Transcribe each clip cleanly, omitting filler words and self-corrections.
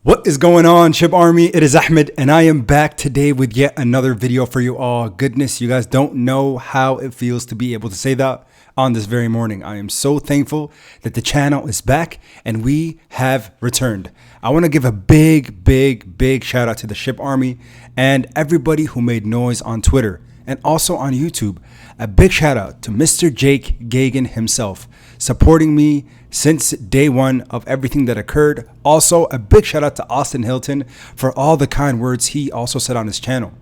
What is going on, Shib Army? It is Ahmed, and I am back today with yet another video for you all. Goodness, you guys don't know how it feels to be able to say that on this very morning. I am so thankful that the channel is back and we have returned. I want to give a big shout out to the Shib Army and everybody who made noise on Twitter and also on YouTube. A big shout out to Mr. Jake Gagan himself, supporting me since day one of everything that occurred. Also, a big shout out to Austin Hilton for all the kind words he also said on his channel.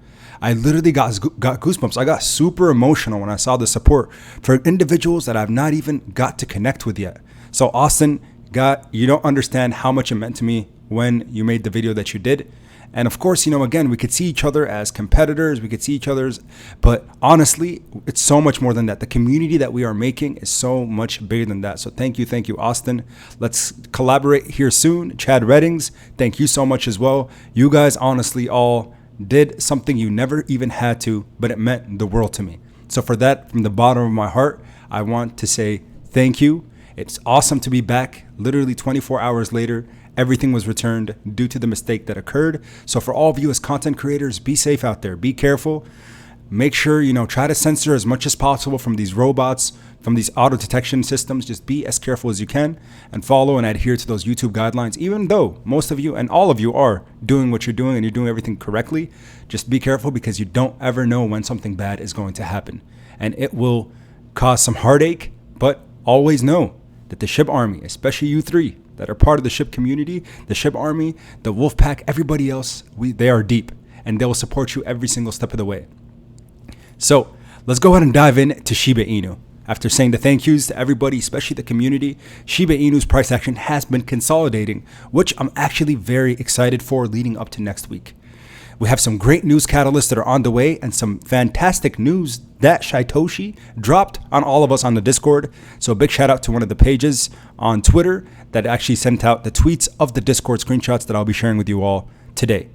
I literally got goosebumps. I got super emotional when I saw the support for individuals that I've not even got to connect with yet. So Austin, you don't understand how much it meant to me when you made the video that you did. And of course, again, we could see each other as competitors, we could see each other's, but honestly, it's so much more than that. The community that we are making is so much bigger than that. So thank you, Austin. Let's collaborate here soon. Chad Reddings, thank you so much as well. You guys honestly all did something you never even had to, but it meant the world to me. So for that, from the bottom of my heart, I want to say thank you. It's awesome to be back. Literally 24 hours later, everything was returned due to the mistake that occurred. So for all of you as content creators, be safe out there, be careful. Make sure, try to censor as much as possible from these robots, from these auto detection systems. Just be as careful as you can and follow and adhere to those YouTube guidelines. Even though most of you and all of you are doing what you're doing and you're doing everything correctly, just be careful because you don't ever know when something bad is going to happen. And it will cause some heartache, but always know that the Shib Army, especially you three that are part of the Shib community, the Shib Army, the Wolf Pack, everybody else, they are deep and they will support you every single step of the way. So let's go ahead and dive into Shiba Inu. After saying the thank yous to everybody, especially the community, Shiba Inu's price action has been consolidating, which I'm actually very excited for leading up to next week. We have some great news catalysts that are on the way and some fantastic news that Shytoshi dropped on all of us on the Discord. So a big shout out to one of the pages on Twitter that actually sent out the tweets of the Discord screenshots that I'll be sharing with you all today.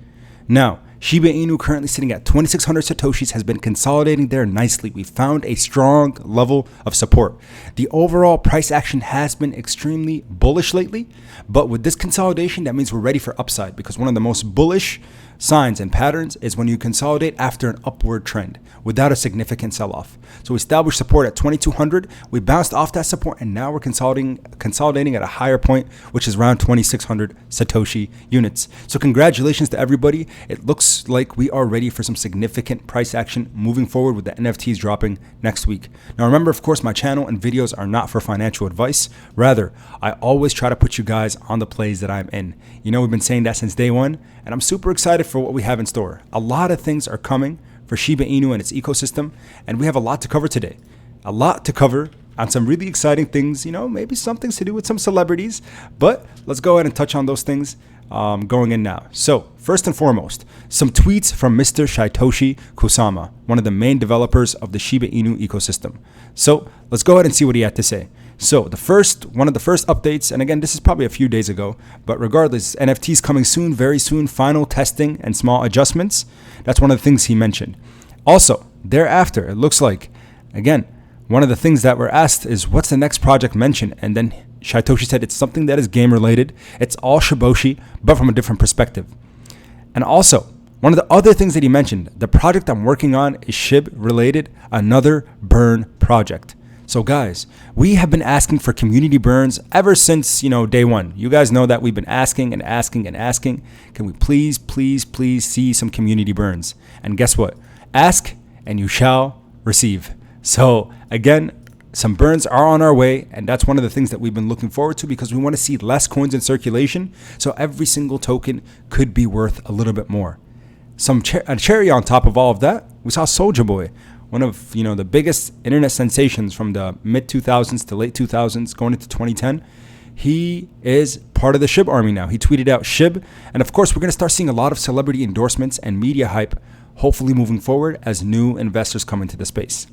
Now, Shiba Inu, currently sitting at 2,600 Satoshis, has been consolidating there nicely. We found a strong level of support. The overall price action has been extremely bullish lately, but with this consolidation, that means we're ready for upside, because one of the most bullish signs and patterns is when you consolidate after an upward trend without a significant sell-off. So we established support at 2,200. We bounced off that support, and now we're consolidating at a higher point, which is around 2,600 Satoshi units. So congratulations to everybody. It looks like we are ready for some significant price action moving forward with the NFTs dropping next week. Now remember, of course, my channel and videos are not for financial advice. Rather, I always try to put you guys on the plays that I'm in. We've been saying that since day one, and I'm super excited for what we have in store. A lot of things are coming for Shiba Inu and its ecosystem, and we have a lot to cover today. A lot to cover on some really exciting things, maybe some things to do with some celebrities, but let's go ahead and touch on those things going in now. So first and foremost, some tweets from Mr. Shytoshi Kusama, one of the main developers of the Shiba Inu ecosystem. So let's go ahead and see what he had to say. So one of the first updates, and again, this is probably a few days ago, but regardless, NFTs coming soon, very soon, final testing and small adjustments. That's one of the things he mentioned. Also, thereafter, it looks like, again, one of the things that were asked is, what's the next project mentioned? And then Shytoshi said it's something that is game related. It's all Shiboshi, but from a different perspective. And also, one of the other things that he mentioned, the project I'm working on is Shib related, another burn project. So guys, we have been asking for community burns ever since, day one. You guys know that we've been asking and asking and asking. Can we please see some community burns? And guess what? Ask and you shall receive. So again, some burns are on our way, and that's one of the things that we've been looking forward to because we want to see less coins in circulation, so every single token could be worth a little bit more. A cherry on top of all of that, we saw Soulja Boy, one of the biggest internet sensations from the mid 2000s to late 2000s going into 2010. He is part of the Shib Army now. He tweeted out Shib, and of course we're going to start seeing a lot of celebrity endorsements and media hype, hopefully moving forward as new investors come into the space.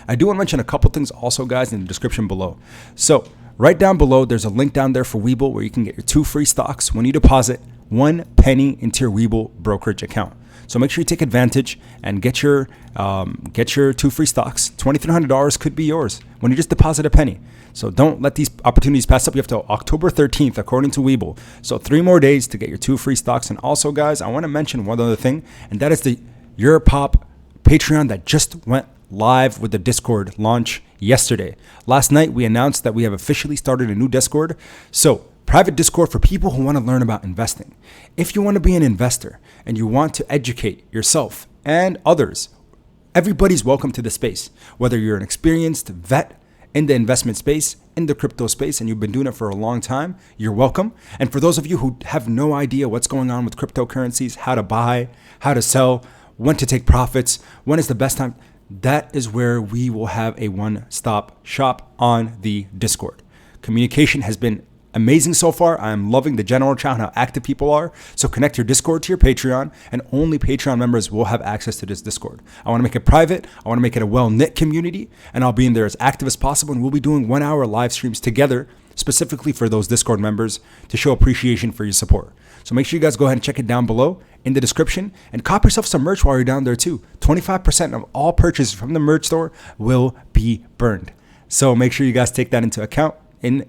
I do want to mention a couple things also, guys, in the description below. So right down below, there's a link down there for Webull where you can get your 2 free stocks when you deposit 1 penny into your Webull brokerage account. So make sure you take advantage and get your 2 free stocks. $2,300 could be yours when you just deposit a penny. So don't let these opportunities pass up. You have till October 13th, according to Webull. So 3 more days to get your 2 free stocks. And also, guys, I want to mention one other thing, and that is the YourPOP Patreon that just went live with the Discord launch yesterday. Last night, we announced that we have officially started a new Discord. So private Discord for people who want to learn about investing. If you want to be an investor and you want to educate yourself and others, everybody's welcome to the space. Whether you're an experienced vet in the investment space, in the crypto space, and you've been doing it for a long time, you're welcome. And for those of you who have no idea what's going on with cryptocurrencies, how to buy, how to sell, when to take profits, when is the best time, that is where we will have a one-stop shop on the Discord. Communication has been amazing so far. I'm loving the general chat and how active people are. So connect your Discord to your Patreon, and only Patreon members will have access to this Discord. I want to make it private. I want to make it a well-knit community, and I'll be in there as active as possible. And we'll be doing 1-hour live streams together, specifically for those Discord members, to show appreciation for your support. So make sure you guys go ahead and check it down below in the description, and cop yourself some merch while you're down there too. 25% of all purchases from the merch store will be burned. So make sure you guys take that into account in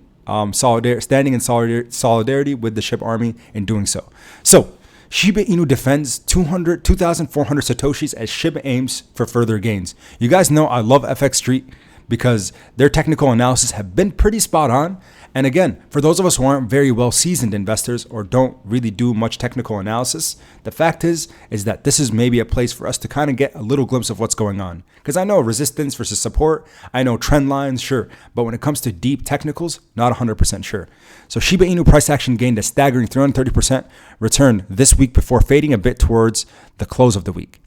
standing in solidarity with the SHIB army in doing so. So Shiba Inu defends 2,400 Satoshis as SHIB aims for further gains. You guys know I love FX Street because their technical analysis have been pretty spot on. And again, for those of us who aren't very well seasoned investors or don't really do much technical analysis, the fact is that this is maybe a place for us to kind of get a little glimpse of what's going on. Because I know resistance versus support, I know trend lines, sure. But when it comes to deep technicals, not 100% sure. So Shiba Inu price action gained a staggering 330% return this week before fading a bit towards the close of the week.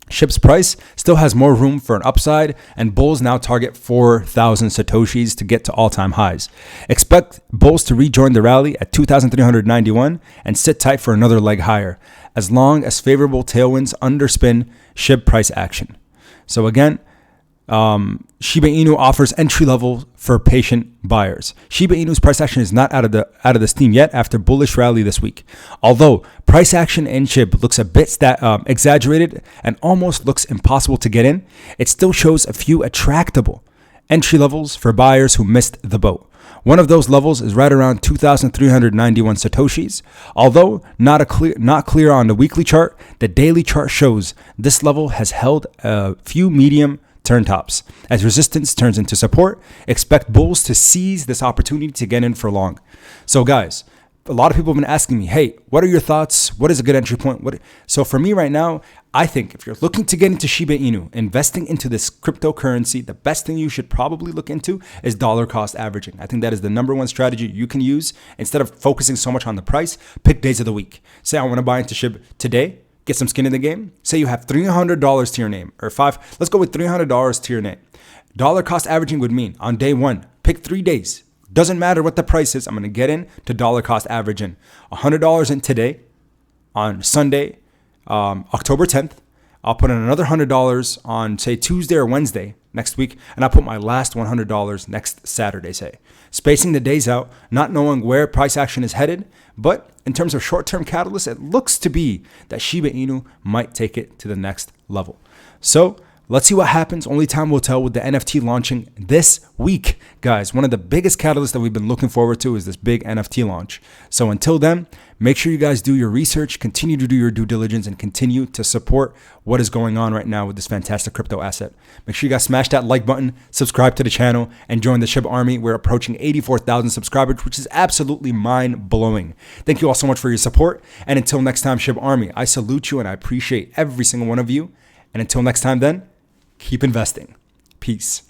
SHIB's price still has more room for an upside, and bulls now target 4,000 Satoshis to get to all-time highs. Expect bulls to rejoin the rally at 2,391 and sit tight for another leg higher, as long as favorable tailwinds underspin SHIB price action. So again, Shiba Inu offers entry level for patient buyers. Shiba Inu's price action is not out of the steam yet after bullish rally this week. Although price action in SHIB looks a bit exaggerated and almost looks impossible to get in, it still shows a few attractable entry levels for buyers who missed the boat. One of those levels is right around 2,391 Satoshis. Although not clear on the weekly chart, the daily chart shows this level has held a few medium turn tops. As resistance turns into support, expect bulls to seize this opportunity to get in for long. So guys, a lot of people have been asking me, hey, what are your thoughts? What is a good entry point? So for me right now, I think if you're looking to get into Shiba Inu, investing into this cryptocurrency, the best thing you should probably look into is dollar cost averaging. I think that is the #1 strategy you can use. Instead of focusing so much on the price, pick days of the week. Say I want to buy into SHIB today, get some skin in the game. Say you have $300 to your name, or let's go with $300 to your name. Dollar cost averaging would mean on day 1, pick 3 days. Doesn't matter what the price is. I'm going to get in to dollar cost averaging. $100 in today on Sunday, October 10th. I'll put in another $100 on, say, Tuesday or Wednesday next week, and I'll put my last $100 next Saturday, say. Spacing the days out, not knowing where price action is headed, but in terms of short-term catalysts, it looks to be that Shiba Inu might take it to the next level. So let's see what happens. Only time will tell with the NFT launching this week. Guys, one of the biggest catalysts that we've been looking forward to is this big NFT launch. So until then, make sure you guys do your research, continue to do your due diligence, and continue to support what is going on right now with this fantastic crypto asset. Make sure you guys smash that like button, subscribe to the channel, and join the SHIB army. We're approaching 84,000 subscribers, which is absolutely mind-blowing. Thank you all so much for your support. And until next time, SHIB army, I salute you and I appreciate every single one of you. And until next time then, keep investing. Peace.